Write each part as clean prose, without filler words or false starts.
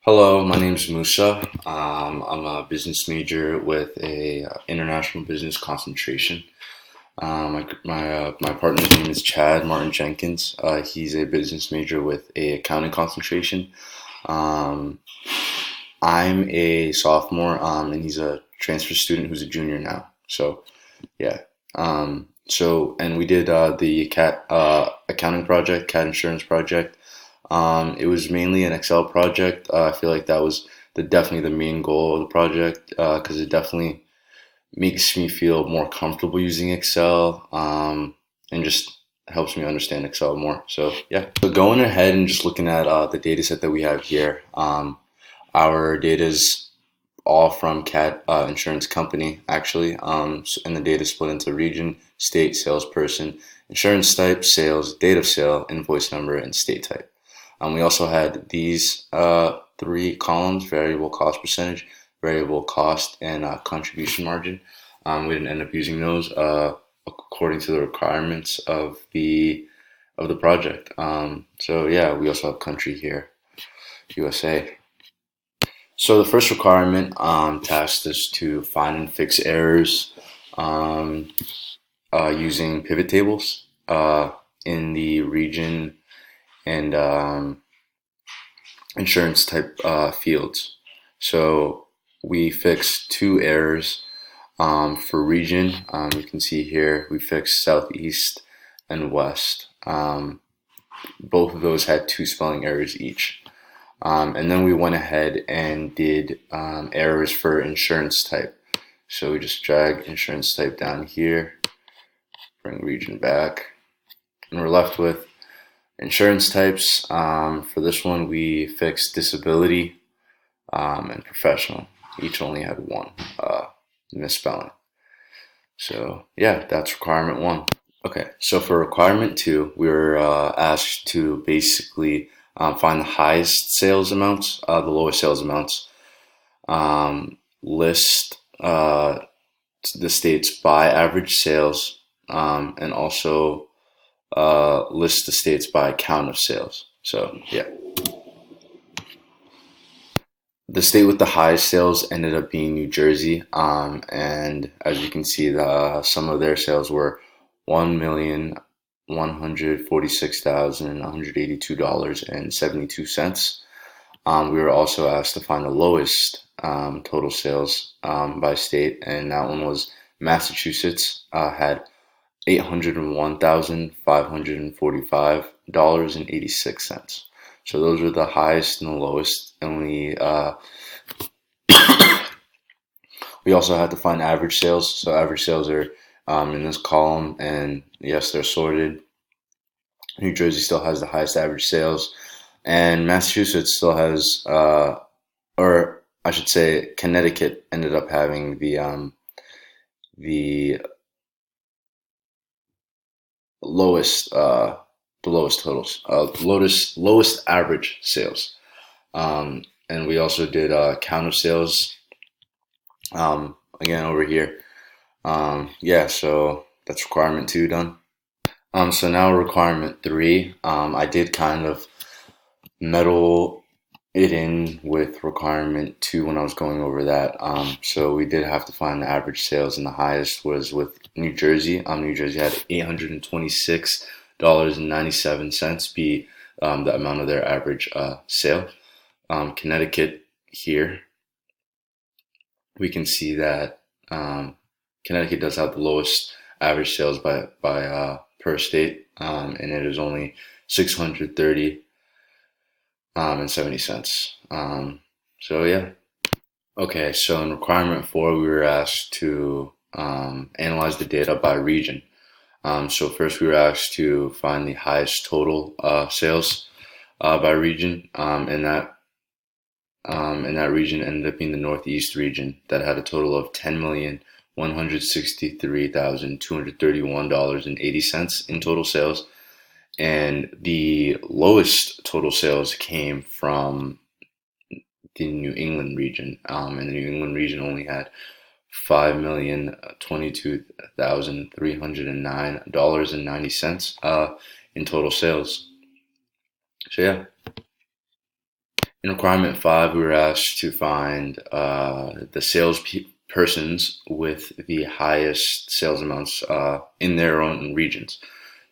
Hello, my name is Musa. I'm a business major with a international business concentration. My partner's name is Chad Martin Jenkins. He's a business major with a accounting concentration. Um, I'm a sophomore, and he's a transfer student who's a junior now. So yeah. And we did the cat accounting project, cat insurance project. It was mainly an Excel project. I feel like that was definitely the main goal of the project because it definitely makes me feel more comfortable using Excel and just helps me understand Excel more. So yeah. So going ahead and just looking at the data set that we have here, our data is all from Cat Insurance Company, actually. And the data is split into region, state, salesperson, insurance type, sales, date of sale, invoice number, and state type. We also had these three columns: variable cost percentage, variable cost, and contribution margin. We didn't end up using those according to the requirements of the project. So yeah, we also have country here, USA. So the first requirement tasked us to find and fix errors um, using pivot tables in the region and insurance type fields. So we fixed two errors for region. You can see here we fixed southeast and west. Both of those had two spelling errors each. And then we went ahead and did errors for insurance type. So we just drag insurance type down here, bring region back, and we're left with insurance types. For this one, we fixed disability and professional. Each only had one misspelling. So yeah, that's requirement one. Okay, so for requirement two, we were asked to basically find the highest sales amounts, the lowest sales amounts, list the states by average sales, and also list the states by count of sales. So yeah, the state with the highest sales ended up being New Jersey, and as you can see, some of their sales were $1,146,182.72. We were also asked to find the lowest total sales by state, and that one was Massachusetts. Had $801,545.86. So those are the highest and the lowest, and we also had to find average sales. So average sales are in this column, and yes, they're sorted. New Jersey still has the highest average sales, and Massachusetts still has, or I should say, Connecticut ended up having the lowest the lowest totals, lowest average sales. And we also did count of sales again over here. Yeah, so that's requirement two done. So now requirement three, I did kind of meddle it in with requirement two when I was going over that. So we did have to find the average sales, and the highest was with New Jersey. New Jersey had $826.97 be the amount of their average sale. Connecticut here, we can see that Connecticut does have the lowest average sales by per state, and it is only 630 and 70 cents. So yeah. Okay, so in requirement four, we were asked to analyze the data by region. So first, we were asked to find the highest total sales by region, and that region ended up being the Northeast region that had a total of $10,163,231.80 in total sales. And the lowest total sales came from the New England region, and the New England region only had $5,022,309.90 in total sales. So yeah. In requirement 5, we were asked to find the persons with the highest sales amounts in their own regions.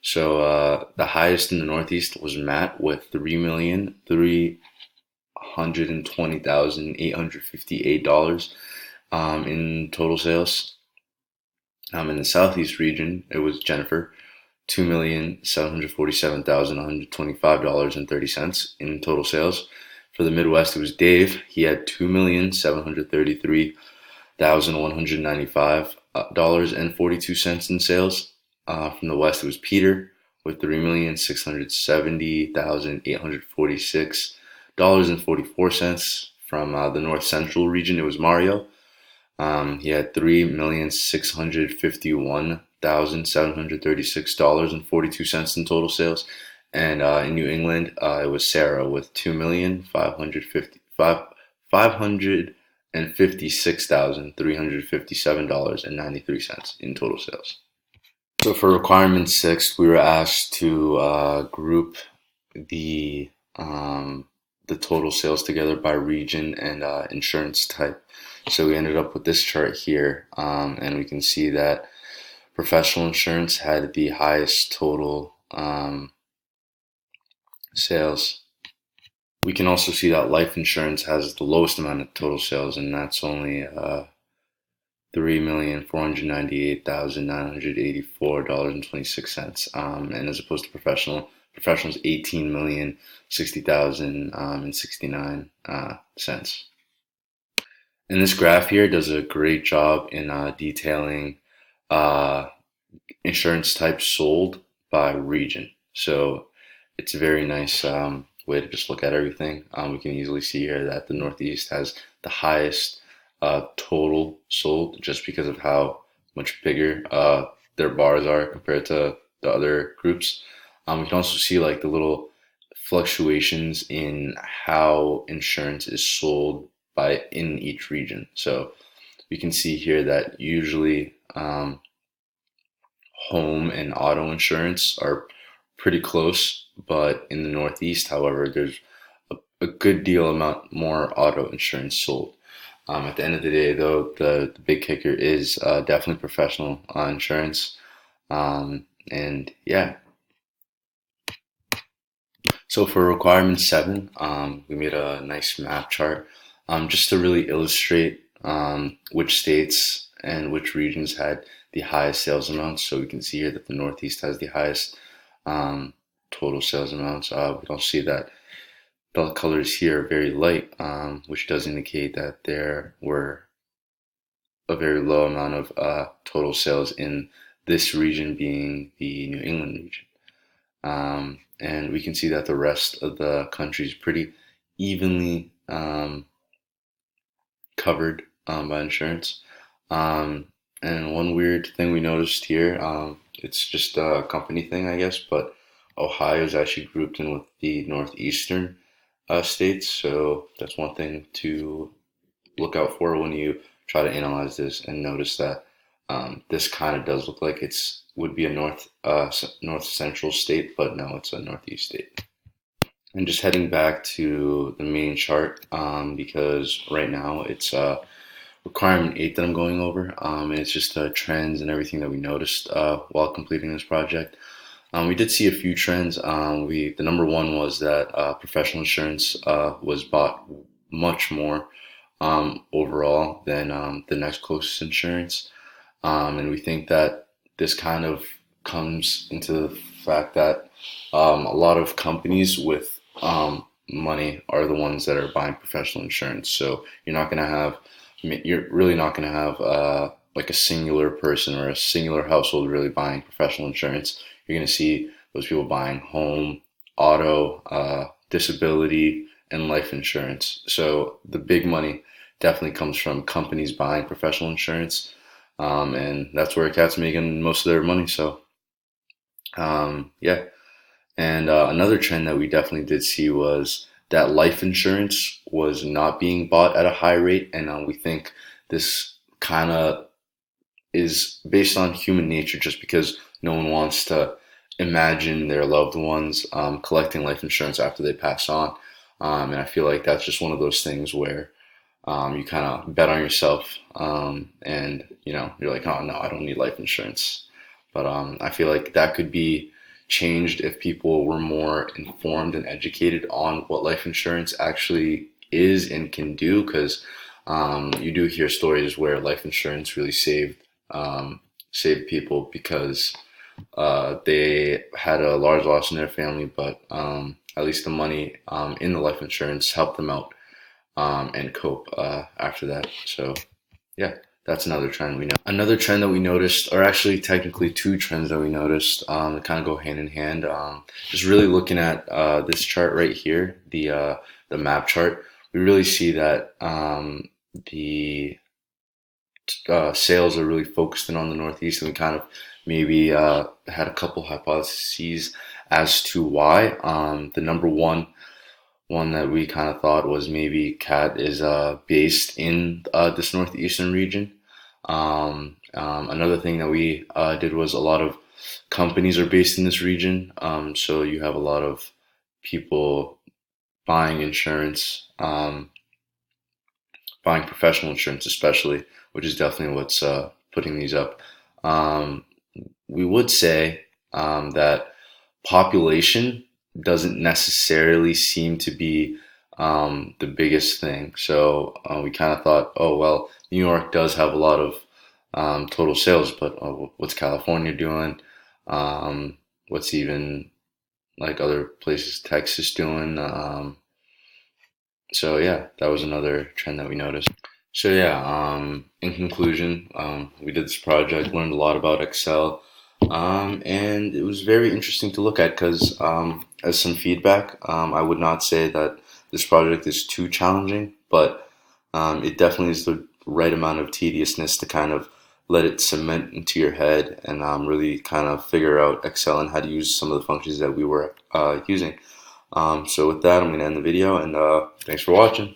So the highest in the Northeast was Matt with 3,320,858 in total sales. In the Southeast region, it was Jennifer, $2,747,125.30 in total sales. For the Midwest, it was Dave. He had $2,733,195.42 in sales. From the West, it was Peter with $3,670,846.44. From the North Central region, it was Mario. He had $3,651,736.42 in total sales. And in New England, it was Sarah with $2,556,357.93 in total sales. So for requirement 6, we were asked to group the total sales together by region and insurance type. So we ended up with this chart here, and we can see that professional insurance had the highest total sales. We can also see that life insurance has the lowest amount of total sales, and that's only $3,498,984.26. And as opposed to professionals $18,060,069 And this graph here does a great job in detailing insurance types sold by region. So it's a very nice way to just look at everything. We can easily see here that the Northeast has the highest total sold just because of how much bigger their bars are compared to the other groups. We can also see like the little fluctuations in how insurance is sold in each region. So we can see here that usually home and auto insurance are pretty close, but in the Northeast, however, there's a good deal amount more auto insurance sold. At the end of the day, though, the big kicker is definitely professional insurance. And yeah. So for requirement 7, we made a nice map chart just to really illustrate which states and which regions had the highest sales amounts. So we can see here that the Northeast has the highest total sales amounts. We can also see that the colors here are very light, which does indicate that there were a very low amount of total sales in this region, being the New England region. And we can see that the rest of the country is pretty evenly covered by insurance. And one weird thing we noticed here, it's just a company thing, I guess, but Ohio is actually grouped in with the northeastern states. So that's one thing to look out for when you try to analyze this, and notice that this kind of does look like would be a north central state, but no, it's a northeast state. And just heading back to the main chart, because right now it's requirement 8 that I'm going over, and it's just trends and everything that we noticed while completing this project. We did see a few trends. The number one was that professional insurance was bought much more overall than the next closest insurance, and we think that this kind of comes into the fact that a lot of companies with money are the ones that are buying professional insurance. So you're really not going to have like a singular person or a singular household really buying professional insurance. You're going to see those people buying home, auto, disability, and life insurance. So the big money definitely comes from companies buying professional insurance, and that's where CAT's making most of their money. So yeah. And another trend that we definitely did see was that life insurance was not being bought at a high rate, and we think this kind of is based on human nature, just because no one wants to imagine their loved ones collecting life insurance after they pass on. And I feel like that's just one of those things where you kind of bet on yourself, and you're like, oh no, I don't need life insurance. But I feel like that could be changed if people were more informed and educated on what life insurance actually is and can do. Because you do hear stories where life insurance really saved people because they had a large loss in their family, but at least the money in the life insurance helped them out and cope after that. So yeah, that's another trend we know. Another trend that we noticed, or actually technically two trends that we noticed, that kind of go hand in hand. Just really looking at this chart right here, the map chart, we really see that the sales are really focused in on the Northeast, and we kind of maybe had a couple hypotheses as to why. The number one that we kind of thought was maybe cat is based in this northeastern region. Another thing that we did was a lot of companies are based in this region, so you have a lot of people buying insurance, buying professional insurance especially, which is definitely what's putting these up. Um, we would say that population doesn't necessarily seem to be the biggest thing. So we kind of thought, oh, well, New York does have a lot of total sales, but what's California doing? What's even like other places, Texas doing? So yeah, that was another trend that we noticed. So yeah, in conclusion, we did this project, learned a lot about Excel, and it was very interesting to look at because, as some feedback, I would not say that this project is too challenging, but it definitely is the right amount of tediousness to kind of let it cement into your head and really kind of figure out Excel and how to use some of the functions that we were using. So with that, I'm going to end the video, and thanks for watching.